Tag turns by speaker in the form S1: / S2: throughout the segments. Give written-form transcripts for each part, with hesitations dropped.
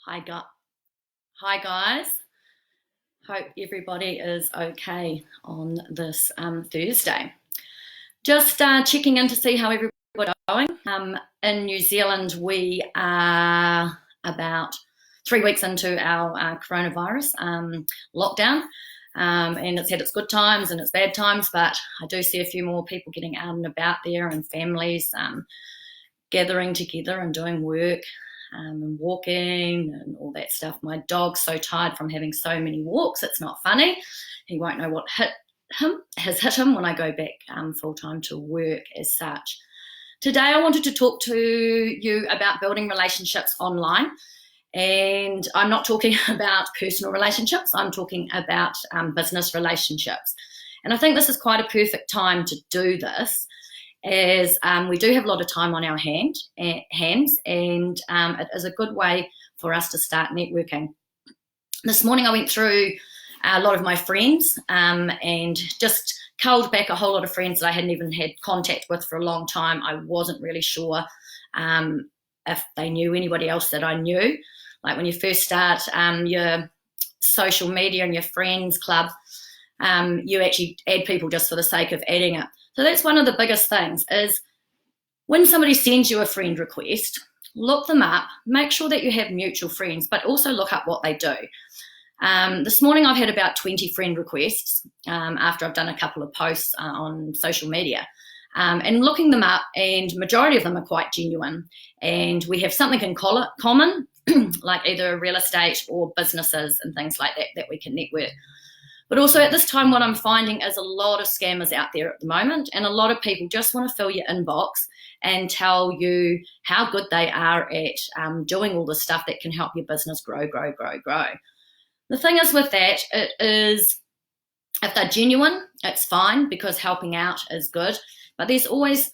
S1: Hi guys. Hope everybody is okay on this Thursday. Just checking in to see how everybody's going. In New Zealand, we are about 3 weeks into our coronavirus lockdown, and it's had its good times and its bad times, but I do see a few more people getting out and about there, and families gathering together and doing work and walking and all that stuff. My dog's so tired from having so many walks, it's not funny. He won't know what has hit him when I go back full-time to work as such. Today I wanted to talk to you about building relationships online, and I'm not talking about personal relationships, I'm talking about business relationships. And I think this is quite a perfect time to do this, as we do have a lot of time on our hands, and it is a good way for us to start networking. This morning I went through a lot of my friends and just culled back a whole lot of friends that I hadn't even had contact with for a long time. I wasn't really sure if they knew anybody else that I knew. Like when you first start your social media and your friends club, you actually add people just for the sake of adding it. So that's one of the biggest things, is when somebody sends you a friend request, look them up, make sure that you have mutual friends, but also look up what they do. This morning I've had about 20 friend requests after I've done a couple of posts on social media, and looking them up, and majority of them are quite genuine, and we have something in common, like either real estate or businesses and things like that we can network. But also at this time, what I'm finding is a lot of scammers out there at the moment, and a lot of people just want to fill your inbox and tell you how good they are at doing all the stuff that can help your business grow. The thing is with that, it is, if they're genuine, it's fine, because helping out is good, but there's always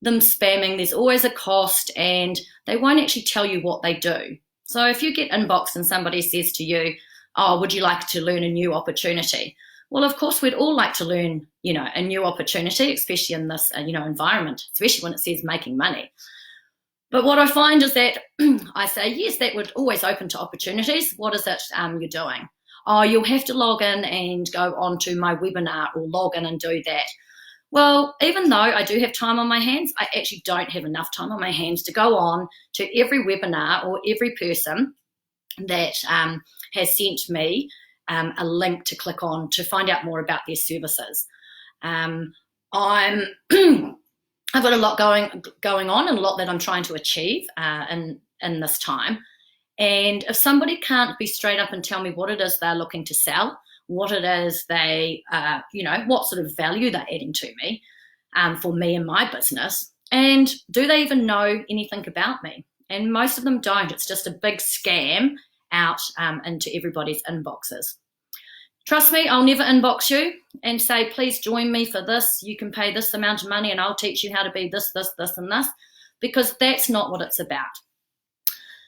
S1: them spamming, there's always a cost, and they won't actually tell you what they do. So if you get inboxed and somebody says to you, oh, would you like to learn a new opportunity? Well, of course, we'd all like to learn, a new opportunity, especially in this, environment, especially when it says making money. But what I find is that I say, yes, that would always open to opportunities. What is it you're doing? Oh, you'll have to log in and go onto my webinar, or log in and do that. Well, even though I do have time on my hands, I actually don't have enough time on my hands to go on to every webinar or every person that has sent me a link to click on to find out more about their services. I've got a lot going on, and a lot that I'm trying to achieve in this time. And if somebody can't be straight up and tell me what it is they're looking to sell, what it is they, what sort of value they're adding to me, for me and my business, and do they even know anything about me? And most of them don't. It's just a big scam out into everybody's inboxes. Trust me, I'll never inbox you and say, please join me for this. You can pay this amount of money and I'll teach you how to be this, and this, because that's not what it's about.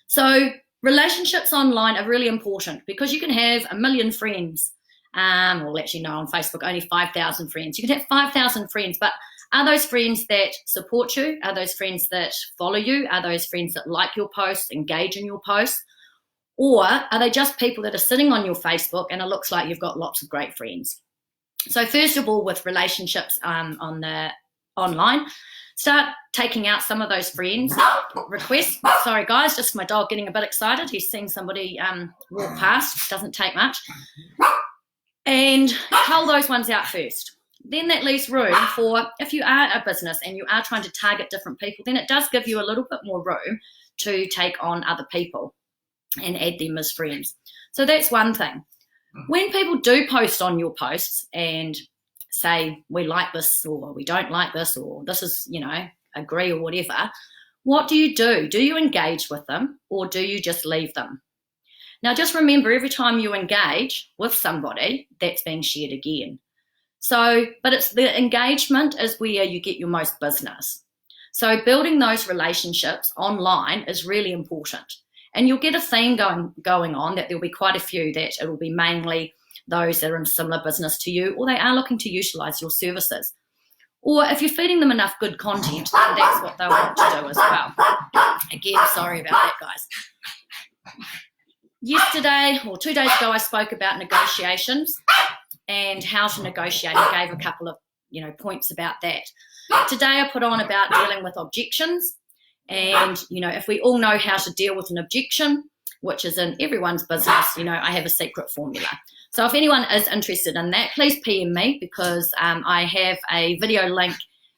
S1: So relationships online are really important, because you can have 1 million friends. Well, actually, no, on Facebook, only 5,000 friends. You can have 5,000 friends, but are those friends that support you? Are those friends that follow you? Are those friends that like your posts, engage in your posts? Or are they just people that are sitting on your Facebook and it looks like you've got lots of great friends? So first of all, with relationships on the online, start taking out some of those friends requests. Sorry guys, just my dog getting a bit excited. He's seeing somebody walk past. Doesn't take much. And cull those ones out first. Then that leaves room for, if you are a business and you are trying to target different people, then it does give you a little bit more room to take on other people and add them as friends. So that's one thing. When people do post on your posts and say, we like this, or we don't like this, or this is, agree or whatever, what do you do? Do you engage with them, or do you just leave them? Now, just remember, every time you engage with somebody, that's being shared again. So, but it's the engagement is where you get your most business. So building those relationships online is really important. And you'll get a theme going on, that there'll be quite a few that it will be mainly those that are in similar business to you, or they are looking to utilize your services. Or if you're feeding them enough good content, then that's what they'll want to do as well. Again, sorry about that, guys. yesterday or 2 days ago, I spoke about negotiations and how to negotiate. I gave a couple of points about that. Today I put on about dealing with objections. And, if we all know how to deal with an objection, which is in everyone's business, I have a secret formula. So if anyone is interested in that, please PM me, because I have a video link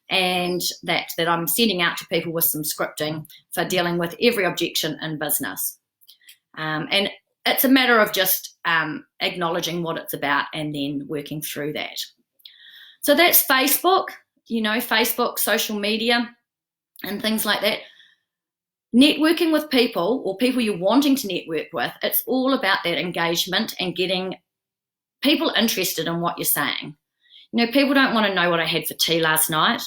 S1: and that I'm sending out to people with some scripting for dealing with every objection in business. And it's a matter of just acknowledging what it's about and then working through that. So that's Facebook, Facebook, social media, and things like that. Networking with people, or people you're wanting to network with, it's all about that engagement and getting people interested in what you're saying. People don't want to know what I had for tea last night.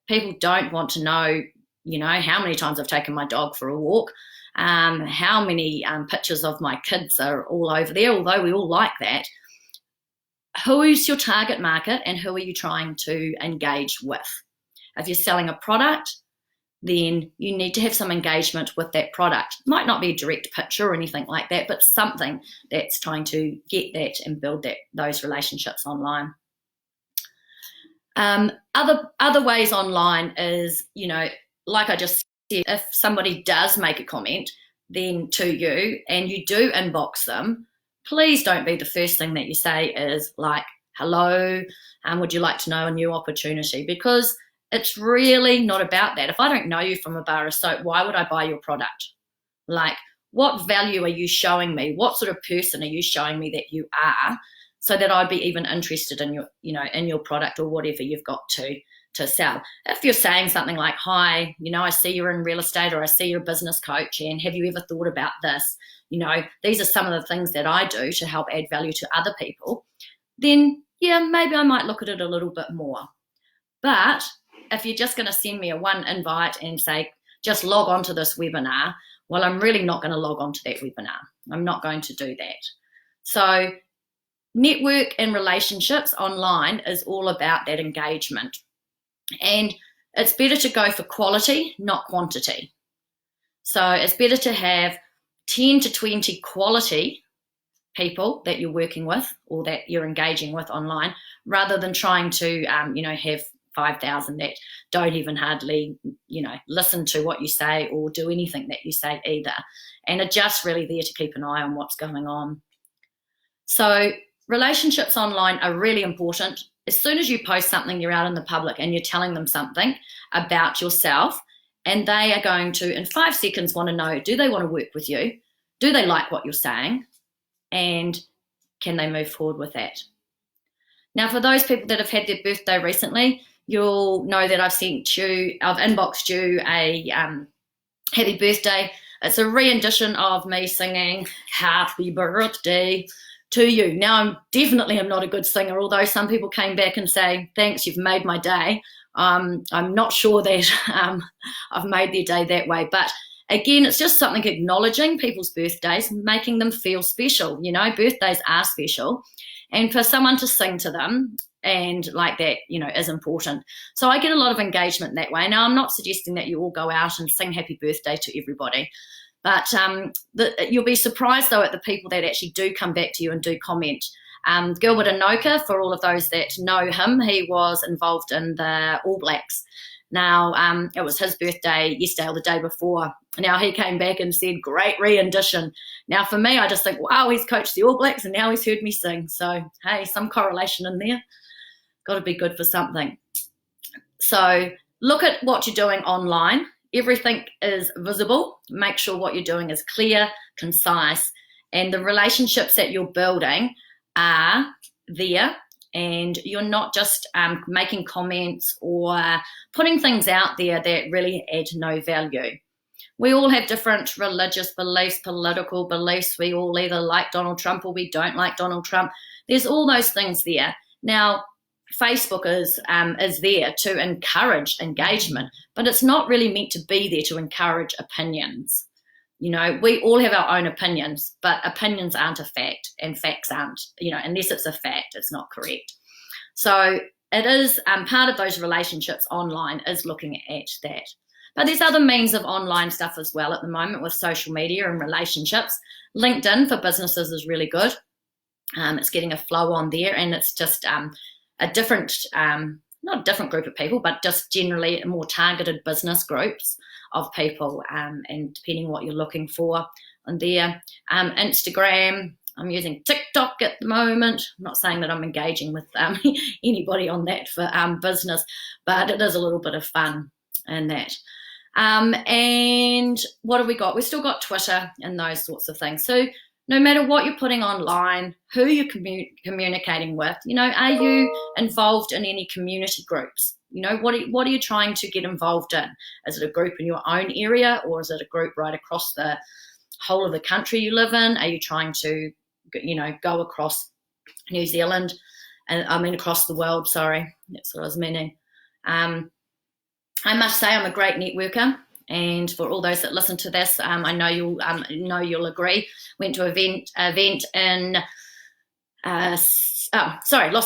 S1: People don't want to know, how many times I've taken my dog for a walk, how many pictures of my kids are all over there, although we all like that. Who is your target market and who are you trying to engage with? If you're selling a product, then you need to have some engagement with that product. Might not be a direct picture or anything like that, but something that's trying to get that and build those relationships online. Other ways online is, like I just said, if somebody does make a comment then to you and you do inbox them, please don't be the first thing that you say is like, hello, would you like to know a new opportunity? Because it's really not about that. If I don't know you from a bar of soap, why would I buy your product? Like, what value are you showing me? What sort of person are you showing me that you are, so that I'd be even interested in your, in your product or whatever you've got to sell? If you're saying something like, hi, I see you're in real estate, or I see you're a business coach, and have you ever thought about this? These are some of the things that I do to help add value to other people. Then, yeah, maybe I might look at it a little bit more. But if you're just going to send me a one invite and say, just log on to this webinar, well, I'm really not going to log on to that webinar. I'm not going to do that. So network and relationships online is all about that engagement. And it's better to go for quality, not quantity. So it's better to have 10 to 20 quality people that you're working with or that you're engaging with online, rather than trying to, have 5,000 that don't even hardly, listen to what you say or do anything that you say either, and are just really there to keep an eye on what's going on. So relationships online are really important. As soon as you post something, you're out in the public and you're telling them something about yourself, and they are going to, in 5 seconds, want to know, do they want to work with you? Do they like what you're saying? And can they move forward with that? Now, for those people that have had their birthday recently, you'll know that I've inboxed you a happy birthday. It's a rendition of me singing happy birthday to you. Now, I definitely am not a good singer, although some people came back and say, thanks, you've made my day. I'm not sure that I've made their day that way. But again, it's just something acknowledging people's birthdays, making them feel special. Birthdays are special. And for someone to sing to them and like that, is important. So I get a lot of engagement that way. Now, I'm not suggesting that you all go out and sing happy birthday to everybody, but you'll be surprised, though, at the people that actually do come back to you and do comment. Gilbert Enoka, for all of those that know him, he was involved in the All Blacks. Now, it was his birthday yesterday or the day before. Now, he came back and said, great rendition. Now, for me, I just think, wow, he's coached the All Blacks and now he's heard me sing. So, hey, some correlation in there. Got to be good for something. So look at what you're doing online. Everything is visible. Make sure what you're doing is clear, concise, and the relationships that you're building are there. And you're not just making comments or putting things out there that really add no value. We all have different religious beliefs, political beliefs. We all either like Donald Trump or we don't like Donald Trump. There's all those things there. Now, Facebook is there to encourage engagement, but it's not really meant to be there to encourage opinions. We all have our own opinions, but opinions aren't a fact, and facts aren't, unless it's a fact, it's not correct. So it is part of those relationships online is looking at that. But there's other means of online stuff as well at the moment with social media and relationships. LinkedIn for businesses is really good. It's getting a flow on there, and it's just a different, not a different group of people, but just generally more targeted business groups of people, and depending what you're looking for on there. Instagram, I'm using TikTok at the moment. I'm not saying that I'm engaging with anybody on that for business, but it is a little bit of fun in that. And what have we got? We've still got Twitter and those sorts of things. So no matter what you're putting online, who you're communicating with, are you involved in any community groups? What are you trying to get involved in? Is it a group in your own area, or is it a group right across the whole of the country you live in? Are you trying to, go across New Zealand, and across the world? Sorry, that's what I was meaning. I must say I'm a great networker, and for all those that listen to this, I know you'll agree. Went to an event in Los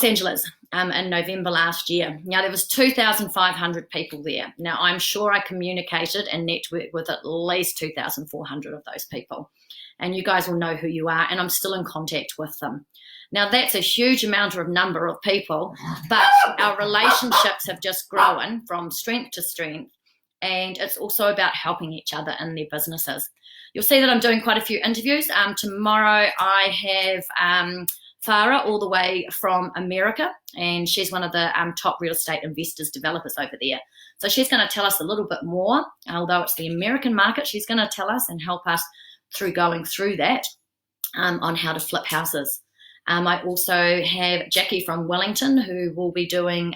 S1: Angeles in November last year. Now there was 2,500 people there. Now I'm sure I communicated and networked with at least 2,400 of those people, and you guys will know who you are, and I'm still in contact with them. Now that's a huge number of people, but our relationships have just grown from strength to strength, and it's also about helping each other in their businesses. You'll see that I'm doing quite a few interviews. Tomorrow I have Farah all the way from America, and she's one of the top real estate investors, developers over there. So she's going to tell us a little bit more, although it's the American market. She's going to tell us and help us through going through that on how to flip houses. I also have Jackie from Wellington, who will be doing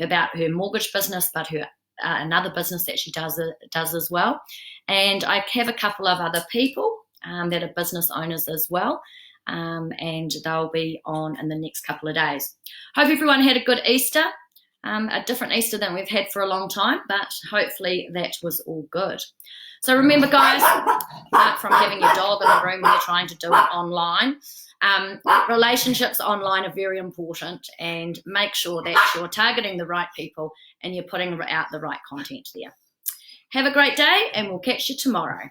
S1: about her mortgage business, but her another business that she does as well. And I have a couple of other people that are business owners as well, and they'll be on in the next couple of days. Hope everyone had a good Easter, a different Easter than we've had for a long time, but hopefully that was all good. So remember, guys, apart from having your dog in the room when you're trying to do it online, relationships online are very important, and make sure that you're targeting the right people and you're putting out the right content there. Have a great day, and we'll catch you tomorrow.